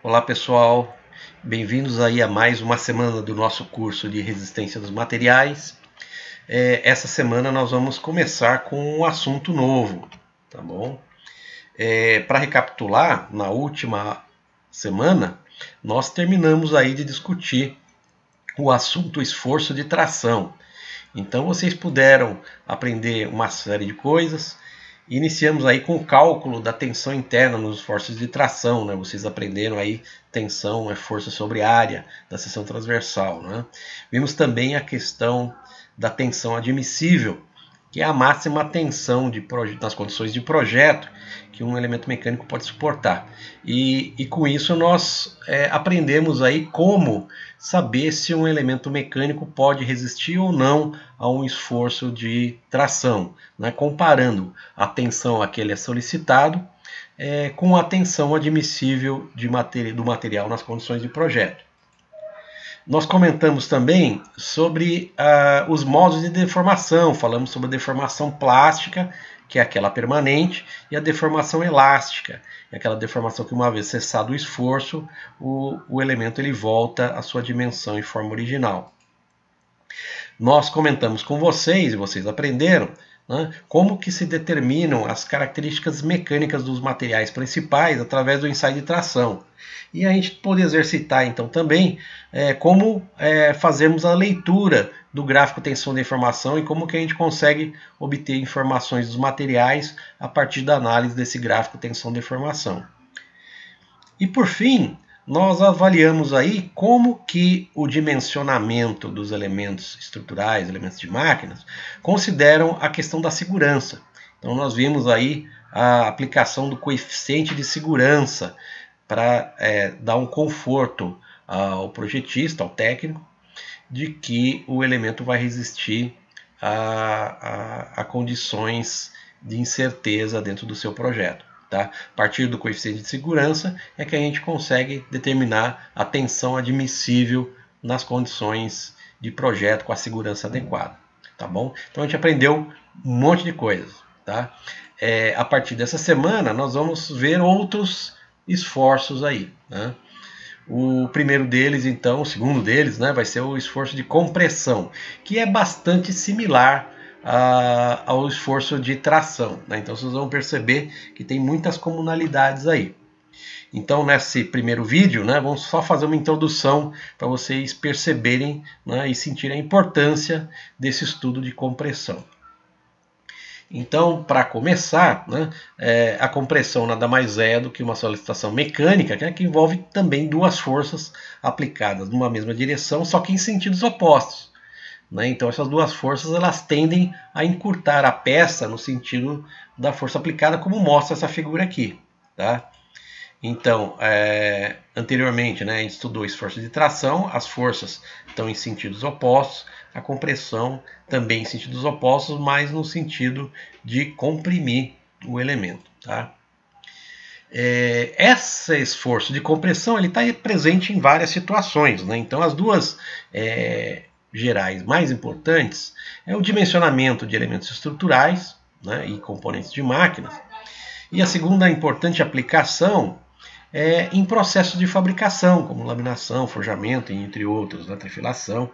Olá pessoal, bem-vindos aí a mais uma semana do nosso curso de resistência dos materiais. Essa semana nós vamos começar com um assunto novo, tá bom? Para recapitular, na última semana nós terminamos aí de discutir o assunto esforço de tração. Então vocês puderam aprender uma série de coisas. Iniciamos aí com o cálculo da tensão interna nos esforços de tração, né? Vocês aprenderam aí tensão é força sobre área da seção transversal, né? Vimos também a questão da tensão admissível, que é a máxima tensão nas condições de projeto que um elemento mecânico pode suportar. E com isso nós aprendemos aí como saber se um elemento mecânico pode resistir ou não a um esforço de tração, né? Comparando a tensão a que ele é solicitado com a tensão admissível do material nas condições de projeto. Nós comentamos também sobre os modos de deformação, falamos sobre a deformação plástica, que é aquela permanente, e a deformação elástica, é aquela deformação que uma vez cessado o esforço, o elemento ele volta à sua dimensão e forma original. Nós comentamos com vocês, e vocês aprenderam, né, como que se determinam as características mecânicas dos materiais principais através do ensaio de tração. E a gente pode exercitar então também como fazemos a leitura do gráfico tensão-deformação e como que a gente consegue obter informações dos materiais a partir da análise desse gráfico tensão-deformação. E por fim, nós avaliamos aí como que o dimensionamento dos elementos estruturais, elementos de máquinas, consideram a questão da segurança. Então nós vimos aí a aplicação do coeficiente de segurança para dar um conforto ao projetista, ao técnico, de que o elemento vai resistir a condições de incerteza dentro do seu projeto. Tá? A partir do coeficiente de segurança é que a gente consegue determinar a tensão admissível nas condições de projeto com a segurança adequada. Tá bom? Então a gente aprendeu um monte de coisas. Tá? A partir dessa semana nós vamos ver outros esforços aí. Né? O primeiro deles, então, o segundo deles, né, vai ser o esforço de compressão, que é bastante similar ao esforço de tração, né? Então vocês vão perceber que tem muitas comunalidades aí. Então nesse primeiro vídeo, né, vamos só fazer uma introdução para vocês perceberem, né, e sentirem a importância desse estudo de compressão. Então, para começar, né, a compressão nada mais é do que uma solicitação mecânica, que envolve também duas forças aplicadas numa mesma direção, só que em sentidos opostos. Né? Então essas duas forças elas tendem a encurtar a peça no sentido da força aplicada, como mostra essa figura aqui. Tá? Então, anteriormente, né, a gente estudou esforço de tração, as forças estão em sentidos opostos, a compressão também em sentidos opostos, mas no sentido de comprimir o elemento. Tá? Esse esforço de compressão está presente em várias situações. Né? Então as duas gerais mais importantes é o dimensionamento de elementos estruturais, né, e componentes de máquinas, e a segunda importante aplicação é em processos de fabricação, como laminação, forjamento, entre outros, né, trefilação.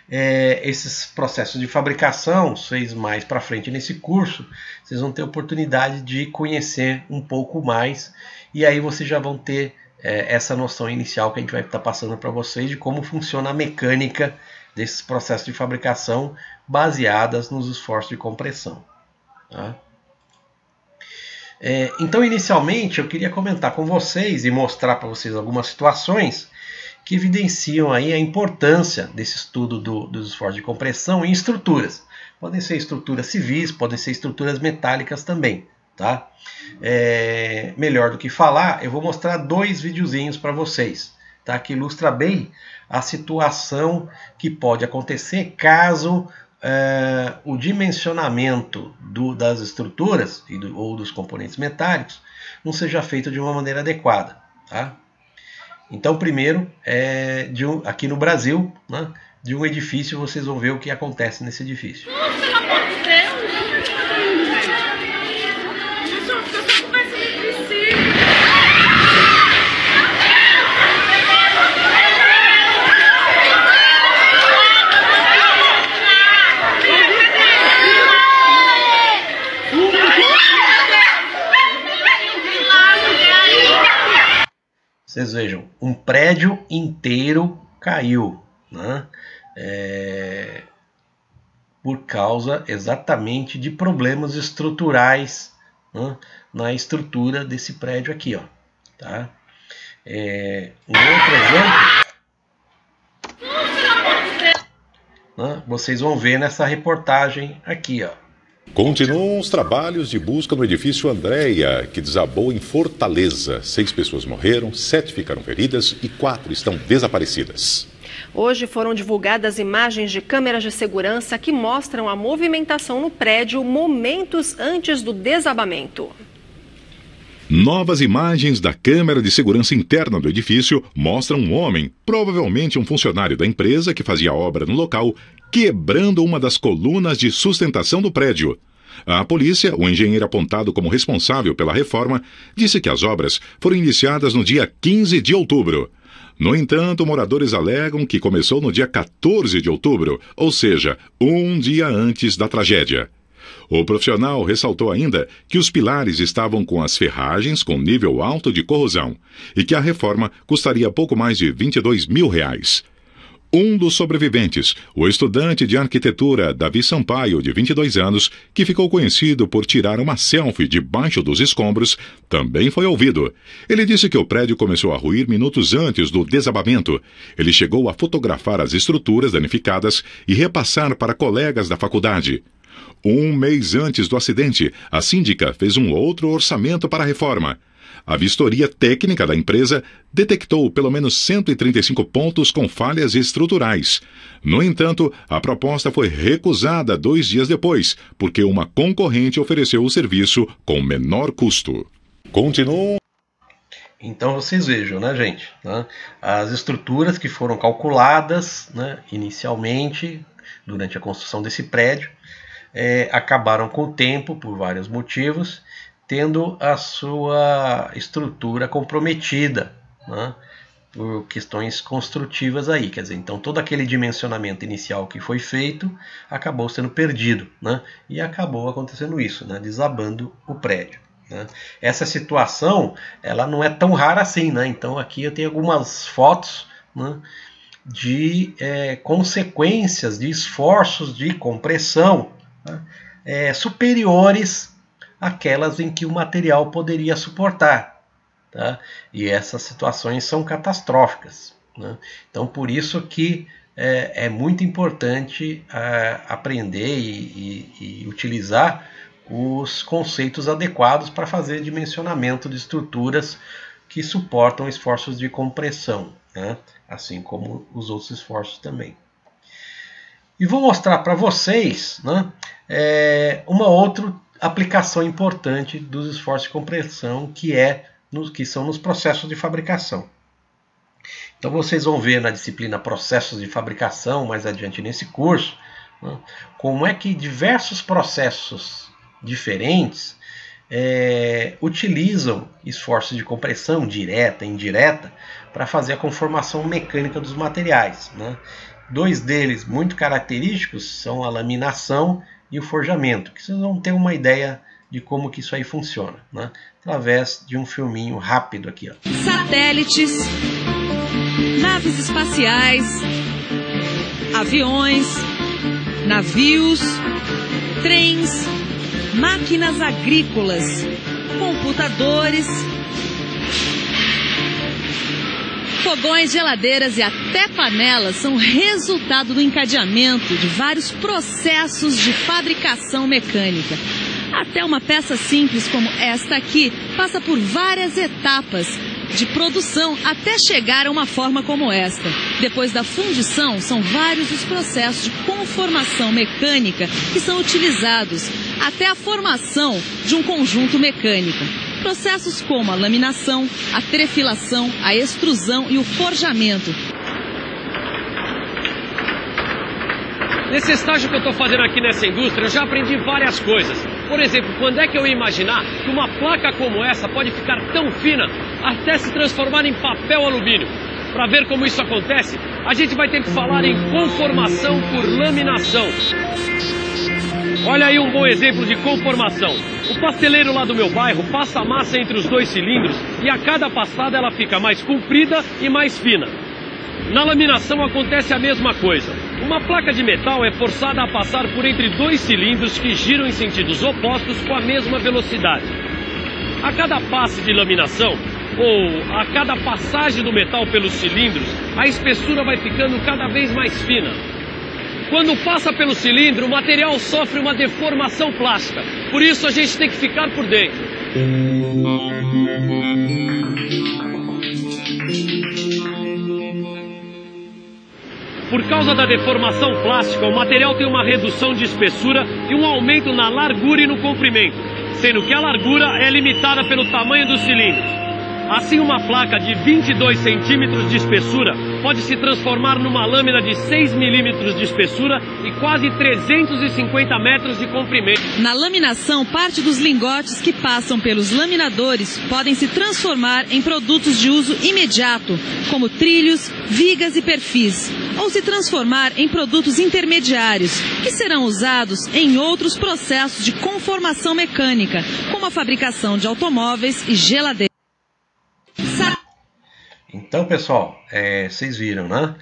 Esses processos de fabricação, vocês mais para frente nesse curso, vocês vão ter oportunidade de conhecer um pouco mais, e aí vocês já vão ter essa noção inicial que a gente vai estar passando para vocês de como funciona a mecânica desses processos de fabricação baseadas nos esforços de compressão. Tá? Então, inicialmente, eu queria comentar com vocês e mostrar para vocês algumas situações que evidenciam aí a importância desse estudo dos esforços de compressão em estruturas. Podem ser estruturas civis, podem ser estruturas metálicas também. Tá? Melhor do que falar, eu vou mostrar dois videozinhos para vocês, tá? Que ilustra bem a situação que pode acontecer caso o dimensionamento das estruturas ou dos componentes metálicos não seja feito de uma maneira adequada. Tá? Então, primeiro, aqui no Brasil, né, de um edifício, vocês vão ver o que acontece nesse edifício. Pelo amor de Deus! Pessoal, fica só conversando entre si. vocês vejam, um prédio inteiro caiu, né? Por causa exatamente de problemas estruturais, né, na estrutura desse prédio aqui, ó, tá? Um outro exemplo, né, vocês vão ver nessa reportagem aqui, ó. Continuam os trabalhos de busca no edifício Andréia, que desabou em Fortaleza. 6 pessoas morreram, 7 ficaram feridas e 4 estão desaparecidas. Hoje foram divulgadas imagens de câmeras de segurança que mostram a movimentação no prédio momentos antes do desabamento. Novas imagens da câmera de segurança interna do edifício mostram um homem, provavelmente um funcionário da empresa que fazia obra no local, quebrando uma das colunas de sustentação do prédio. A polícia, o engenheiro apontado como responsável pela reforma, disse que as obras foram iniciadas no dia 15 de outubro. No entanto, moradores alegam que começou no dia 14 de outubro, ou seja, um dia antes da tragédia. O profissional ressaltou ainda que os pilares estavam com as ferragens com nível alto de corrosão e que a reforma custaria pouco mais de R$22 mil. Um dos sobreviventes, o estudante de arquitetura Davi Sampaio, de 22 anos, que ficou conhecido por tirar uma selfie debaixo dos escombros, também foi ouvido. Ele disse que o prédio começou a ruir minutos antes do desabamento. Ele chegou a fotografar as estruturas danificadas e repassar para colegas da faculdade. Um mês antes do acidente, a síndica fez um outro orçamento para a reforma. A vistoria técnica da empresa detectou pelo menos 135 pontos com falhas estruturais. No entanto, a proposta foi recusada 2 dias depois, porque uma concorrente ofereceu o serviço com menor custo. Continuam. Então vocês vejam, né, gente? Né, as estruturas que foram calculadas, né, inicialmente, durante a construção desse prédio, acabaram com o tempo, por vários motivos, tendo a sua estrutura comprometida, né, por questões construtivas aí. Quer dizer, então todo aquele dimensionamento inicial que foi feito acabou sendo perdido, né, e acabou acontecendo isso, né, desabando o prédio, né. Essa situação, ela não é tão rara assim, né? Então aqui eu tenho algumas fotos, né, de consequências de esforços de compressão, né, superiores aquelas em que o material poderia suportar, tá? E essas situações são catastróficas, né? Então, por isso que é muito importante aprender e utilizar os conceitos adequados para fazer dimensionamento de estruturas que suportam esforços de compressão, né? Assim como os outros esforços também. E vou mostrar para vocês, né, uma outra aplicação importante dos esforços de compressão, que são nos processos de fabricação. Então vocês vão ver na disciplina Processos de Fabricação, mais adiante nesse curso, né, como é que diversos processos diferentes utilizam esforços de compressão direta e indireta para fazer a conformação mecânica dos materiais, né? 2 deles muito característicos são a laminação e o forjamento, que vocês vão ter uma ideia de como que isso aí funciona, né, através de um filminho rápido aqui, ó. Satélites, naves espaciais, aviões, navios, trens, máquinas agrícolas, computadores, fogões, geladeiras e até panelas são resultado do encadeamento de vários processos de fabricação mecânica. Até uma peça simples como esta aqui passa por várias etapas de produção até chegar a uma forma como esta. Depois da fundição, são vários os processos de conformação mecânica que são utilizados até a formação de um conjunto mecânico. Processos como a laminação, a trefilação, a extrusão e o forjamento. Nesse estágio que eu estou fazendo aqui nessa indústria, eu já aprendi várias coisas. Por exemplo, quando é que eu ia imaginar que uma placa como essa pode ficar tão fina até se transformar em papel alumínio? Para ver como isso acontece, a gente vai ter que falar em conformação por laminação. Olha aí um bom exemplo de conformação. O pasteleiro lá do meu bairro passa a massa entre os dois cilindros e a cada passada ela fica mais comprida e mais fina. Na laminação acontece a mesma coisa. Uma placa de metal é forçada a passar por entre dois cilindros que giram em sentidos opostos com a mesma velocidade. A cada passe de laminação, ou a cada passagem do metal pelos cilindros, a espessura vai ficando cada vez mais fina. Quando passa pelo cilindro, o material sofre uma deformação plástica. Por isso a gente tem que ficar por dentro. Por causa da deformação plástica, o material tem uma redução de espessura e um aumento na largura e no comprimento, sendo que a largura é limitada pelo tamanho dos cilindros. Assim, uma placa de 22 centímetros de espessura pode se transformar numa lâmina de 6 milímetros de espessura e quase 350 metros de comprimento. Na laminação, parte dos lingotes que passam pelos laminadores podem se transformar em produtos de uso imediato, como trilhos, vigas e perfis, ou se transformar em produtos intermediários, que serão usados em outros processos de conformação mecânica, como a fabricação de automóveis e geladeiras. Então, pessoal, vocês viram, né?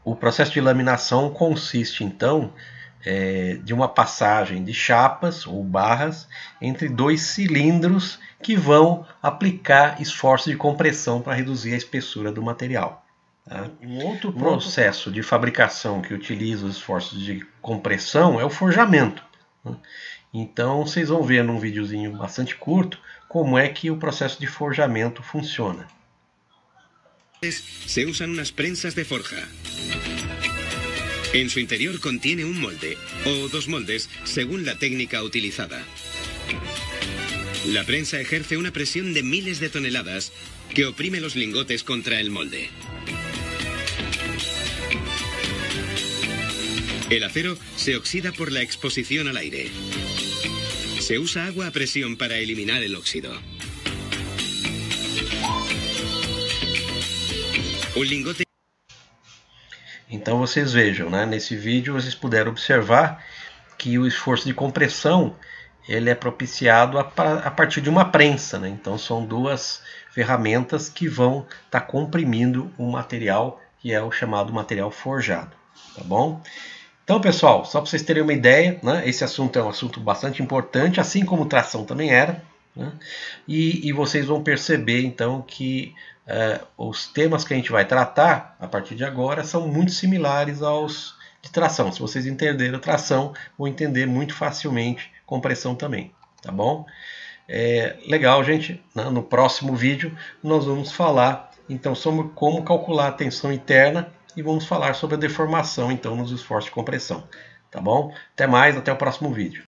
O processo de laminação consiste, então, de uma passagem de chapas ou barras entre dois cilindros que vão aplicar esforço de compressão para reduzir a espessura do material. Tá? Um outro processo de fabricação que utiliza os esforços de compressão é o forjamento. Né? Então, vocês vão ver num videozinho bastante curto como é que o processo de forjamento funciona. Se usan unas prensas de forja. En su interior contiene un molde, o dos moldes, según la técnica utilizada. La prensa ejerce una presión de miles de toneladas que oprime los lingotes contra el molde. El acero se oxida por la exposición al aire. Se usa agua a presión para eliminar el óxido. Então vocês vejam, né? Nesse vídeo vocês puderam observar que o esforço de compressão ele é propiciado a partir de uma prensa, né? Então são duas ferramentas que vão estar comprimindo um material que é o chamado material forjado, tá bom? Então, pessoal, só para vocês terem uma ideia, né? Esse assunto é um assunto bastante importante, assim como tração também era, né? E vocês vão perceber então que os temas que a gente vai tratar a partir de agora são muito similares aos de tração. Se vocês entenderam tração, vão entender muito facilmente compressão também, tá bom? Legal, gente. No próximo vídeo nós vamos falar então sobre como calcular a tensão interna e vamos falar sobre a deformação então nos esforços de compressão, tá bom? Até mais, até o próximo vídeo.